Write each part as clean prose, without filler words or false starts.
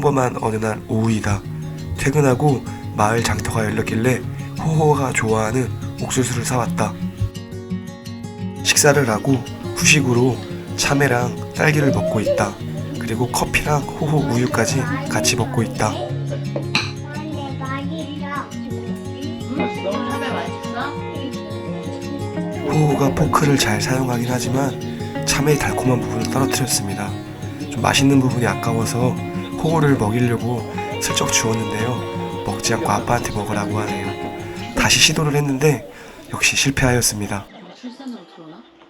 평범한 어느 날 오후이다. 퇴근하고 마을 장터가 열렸길래 호호가 좋아하는 옥수수를 사왔다. 식사를 하고 후식으로 참외랑 딸기를 먹고 있다. 그리고 커피랑 호호 우유까지 같이 먹고 있다. 호호가 포크를 잘 사용하긴 하지만 참외의 달콤한 부분을 떨어뜨렸습니다. 좀 맛있는 부분이 아까워서 호호를 먹이려고 슬쩍 주었는데요. 먹지 않고 아빠한테 먹으라고 하네요. 다시 시도를 했는데 역시 실패하였습니다.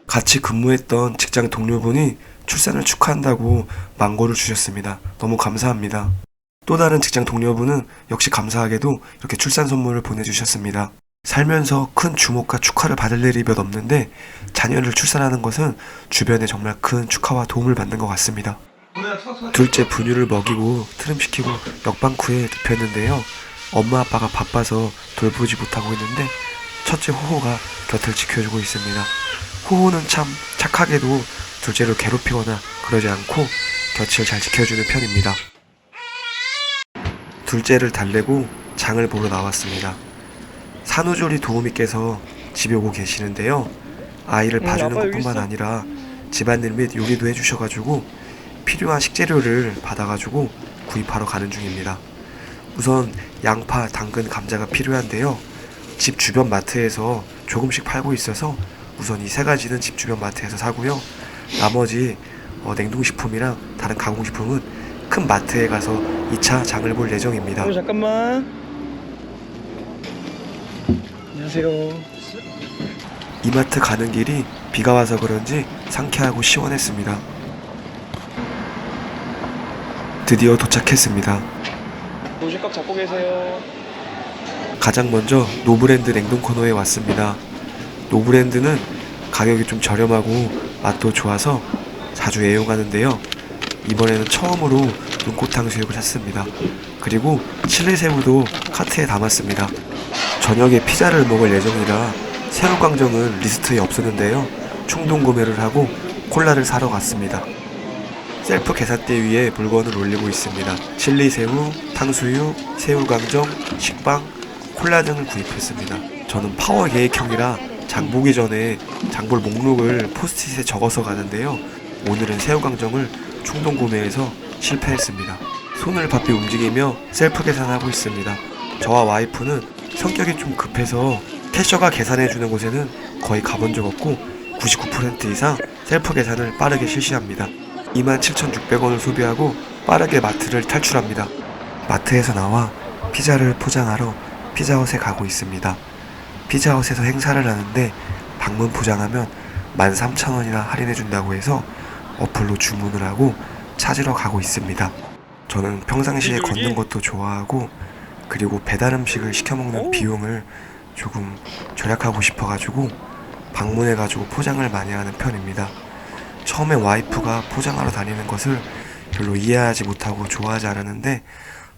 같이 근무했던 직장 동료분이 출산을 축하한다고 망고를 주셨습니다. 너무 감사합니다. 또 다른 직장 동료분은 역시 감사하게도 이렇게 출산 선물을 보내주셨습니다. 살면서 큰 주목과 축하를 받을 일이 몇 없는데 자녀를 출산하는 것은 주변에 정말 큰 축하와 도움을 받는 것 같습니다. 둘째 분유를 먹이고 트림시키고 역방쿠에 눕혔는데요. 엄마 아빠가 바빠서 돌보지 못하고 있는데 첫째 호호가 곁을 지켜주고 있습니다. 호호는 참 착하게도 둘째를 괴롭히거나 그러지 않고 곁을 잘 지켜주는 편입니다. 둘째를 달래고 장을 보러 나왔습니다. 산후조리 도우미께서 집에 오고 계시는데요. 아이를 봐주는 것뿐만 아니라 집안일 및 요리도 해주셔가지고 필요한 식재료를 받아가지고 구입하러 가는 중입니다. 우선 양파, 당근, 감자가 필요한데요. 집 주변 마트에서 조금씩 팔고 있어서 우선 이 세 가지는 집 주변 마트에서 사고요. 나머지 냉동식품이랑 다른 가공식품은 큰 마트에 가서 2차 장을 볼 예정입니다. 잠깐만. 안녕하세요. 이마트 가는 길이 비가 와서 그런지 상쾌하고 시원했습니다. 드디어 도착했습니다. 도시값 잡고 계세요. 가장 먼저 노브랜드 냉동 코너에 왔습니다. 노브랜드는 가격이 좀 저렴하고 맛도 좋아서 자주 애용하는데요. 이번에는 처음으로 눈꽃탕 수육을 샀습니다. 그리고 칠리새우도 카트에 담았습니다. 저녁에 피자를 먹을 예정이라 새우깡정은 리스트에 없었는데요. 충동 구매를 하고 콜라를 사러 갔습니다. 셀프 계산대 위에 물건을 올리고 있습니다. 칠리새우, 탕수육, 새우깡정, 식빵, 콜라 등을 구입했습니다. 저는 파워 계획형이라 장 보기 전에 장볼 목록을 포스트잇에 적어서 가는데요. 오늘은 새우깡정을 충동 구매해서 실패했습니다. 손을 바삐 움직이며 셀프 계산하고 있습니다. 저와 와이프는 성격이 좀 급해서 캐셔가 계산해주는 곳에는 거의 가본 적 없고 99% 이상 셀프 계산을 빠르게 실시합니다. 27,600원을 소비하고 빠르게 마트를 탈출합니다. 마트에서 나와 피자를 포장하러 피자헛에 가고 있습니다. 피자헛에서 행사를 하는데 방문 포장하면 13,000원이나 할인해준다고 해서 어플로 주문을 하고 찾으러 가고 있습니다. 저는 평상시에 걷는 것도 좋아하고 그리고 배달 음식을 시켜먹는 비용을 조금 절약하고 싶어가지고 방문해가지고 포장을 많이 하는 편입니다. 처음에 와이프가 포장하러 다니는 것을 별로 이해하지 못하고 좋아하지 않았는데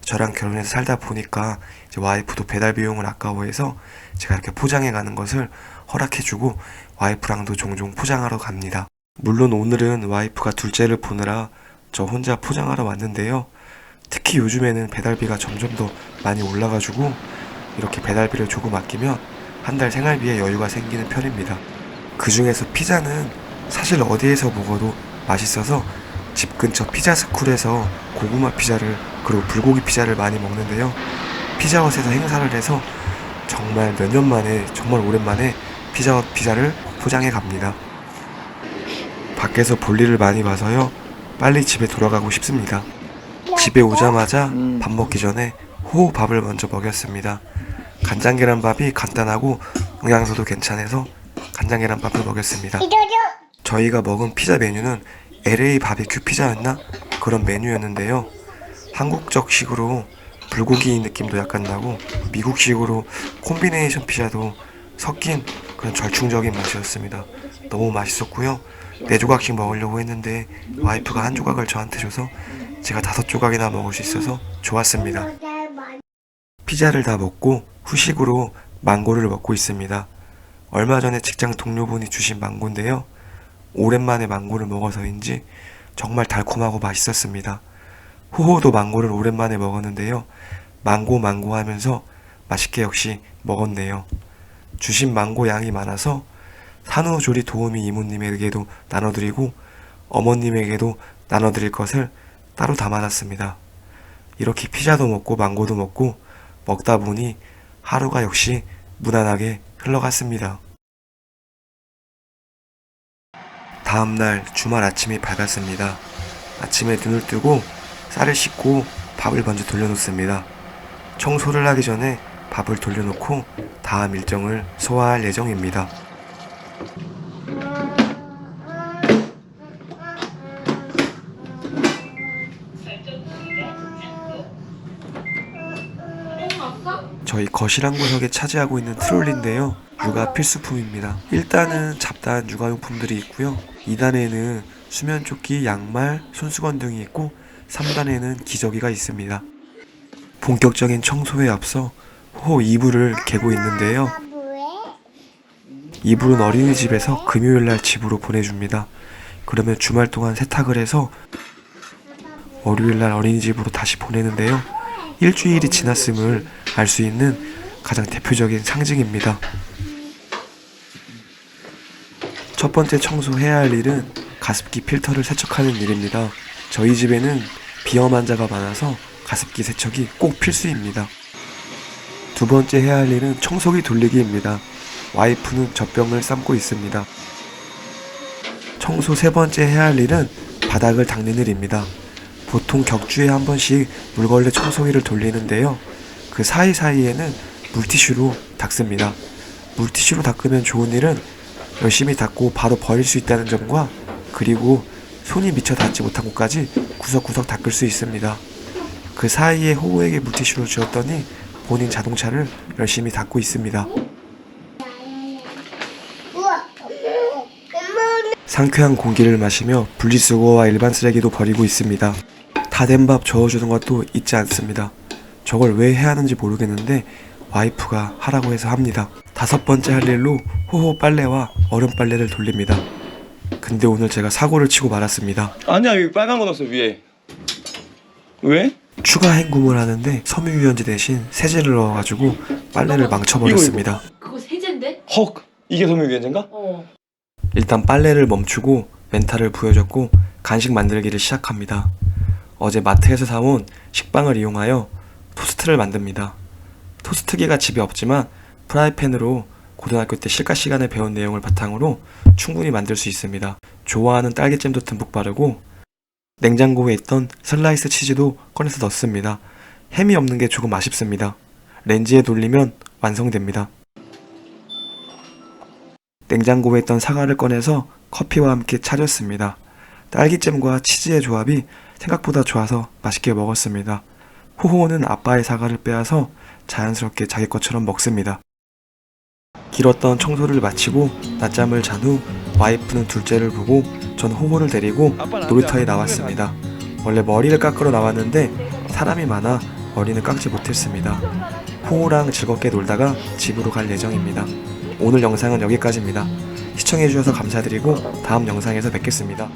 저랑 결혼해서 살다 보니까 이제 와이프도 배달 비용을 아까워해서 제가 이렇게 포장해 가는 것을 허락해주고 와이프랑도 종종 포장하러 갑니다. 물론 오늘은 와이프가 둘째를 보느라 저 혼자 포장하러 왔는데요. 특히 요즘에는 배달비가 점점 더 많이 올라가지고 이렇게 배달비를 조금 아끼면 한 달 생활비에 여유가 생기는 편입니다. 그 중에서 피자는 사실 어디에서 먹어도 맛있어서 집 근처 피자스쿨에서 고구마 피자를 그리고 불고기 피자를 많이 먹는데요. 피자헛에서 행사를 해서 정말 몇 년 만에 정말 오랜만에 피자헛 피자를 포장해 갑니다. 밖에서 볼일을 많이 봐서요. 빨리 집에 돌아가고 싶습니다. 집에 오자마자 밥 먹기 전에 호호밥을 먼저 먹였습니다. 간장계란밥이 간단하고 영양소도 괜찮아서 간장계란밥을 먹였습니다. 저희가 먹은 피자 메뉴는 LA 바비큐 피자였나? 그런 메뉴였는데요. 한국적식으로 불고기 느낌도 약간 나고 미국식으로 콤비네이션 피자도 섞인 그런 절충적인 맛이었습니다. 너무 맛있었고요. 4조각씩 먹으려고 했는데 와이프가 한 조각을 저한테 줘서 제가 5조각이나 먹을 수 있어서 좋았습니다. 피자를 다 먹고 후식으로 망고를 먹고 있습니다. 얼마 전에 직장 동료분이 주신 망고인데요. 오랜만에 망고를 먹어서인지 정말 달콤하고 맛있었습니다. 호호도 망고를 오랜만에 먹었는데요. 망고 하면서 맛있게 역시 먹었네요. 주신 망고 양이 많아서 산후조리 도우미 이모님에게도 나눠드리고 어머님에게도 나눠드릴 것을 따로 담아놨습니다. 이렇게 피자도 먹고 망고도 먹고 먹다 보니 하루가 역시 무난하게 흘러갔습니다. 다음날 주말 아침이 밝았습니다. 아침에 눈을 뜨고 쌀을 씻고 밥을 먼저 돌려놓습니다. 청소를 하기 전에 밥을 돌려놓고 다음 일정을 소화할 예정입니다. 저희 거실 한 구석에 차지하고 있는 트롤리인데요. 육아 필수품입니다. 1단은 잡다한 육아용품들이 있고요. 2단에는 수면조끼, 양말, 손수건 등이 있고 3단에는 기저귀가 있습니다. 본격적인 청소에 앞서 호호 이불을 개고 있는데요. 이불은 어린이집에서 금요일날 집으로 보내줍니다. 그러면 주말 동안 세탁을 해서 월요일날 어린이집으로 다시 보내는데요. 일주일이 지났음을 알 수 있는 가장 대표적인 상징입니다. 첫 번째 청소해야 할 일은 가습기 필터를 세척하는 일입니다. 저희 집에는 비염 환자가 많아서 가습기 세척이 꼭 필수입니다. 두 번째 해야 할 일은 청소기 돌리기입니다. 와이프는 젖병을 삶고 있습니다. 청소 세 번째 해야 할 일은 바닥을 닦는 일입니다. 보통 격주에 한 번씩 물걸레 청소기를 돌리는데요. 그 사이사이에는 물티슈로 닦습니다. 물티슈로 닦으면 좋은 일은 열심히 닦고 바로 버릴 수 있다는 점과 그리고 손이 미처 닿지 못한 곳까지 구석구석 닦을 수 있습니다. 그 사이에 호호에게 물티슈를 주었더니 본인 자동차를 열심히 닦고 있습니다. 상쾌한 공기를 마시며 분리수거와 일반 쓰레기도 버리고 있습니다. 다 된 밥 저어주는 것도 잊지 않습니다. 저걸 왜 해야 하는지 모르겠는데 와이프가 하라고 해서 합니다. 다섯 번째 할 일로 호호 빨래와 얼음 빨래를 돌립니다. 근데 오늘 제가 사고를 치고 말았습니다. 아니야, 여기 빨간 거 넣었어, 위에. 왜? 추가 헹굼을 하는데 섬유유연제 대신 세제를 넣어가지고 빨래를 망쳐버렸습니다. 그거 세제인데? 헉! 이게 섬유유연제인가? 일단 빨래를 멈추고 멘탈을 부여잡고 간식 만들기를 시작합니다. 어제 마트에서 사온 식빵을 이용하여 토스트를 만듭니다. 토스트기가 집에 없지만 프라이팬으로 고등학교 때 실가 시간에 배운 내용을 바탕으로 충분히 만들 수 있습니다. 좋아하는 딸기잼도 듬뿍 바르고 냉장고에 있던 슬라이스 치즈도 꺼내서 넣습니다. 햄이 없는 게 조금 아쉽습니다. 렌지에 돌리면 완성됩니다. 냉장고에 있던 사과를 꺼내서 커피와 함께 차렸습니다. 딸기잼과 치즈의 조합이 생각보다 좋아서 맛있게 먹었습니다. 호호는 아빠의 사과를 빼앗아 자연스럽게 자기 것처럼 먹습니다. 길었던 청소를 마치고 낮잠을 잔 후 와이프는 둘째를 보고 전 호호를 데리고 놀이터에 나왔습니다. 원래 머리를 깎으러 나왔는데 사람이 많아 머리는 깎지 못했습니다. 호호랑 즐겁게 놀다가 집으로 갈 예정입니다. 오늘 영상은 여기까지입니다. 시청해주셔서 감사드리고 다음 영상에서 뵙겠습니다.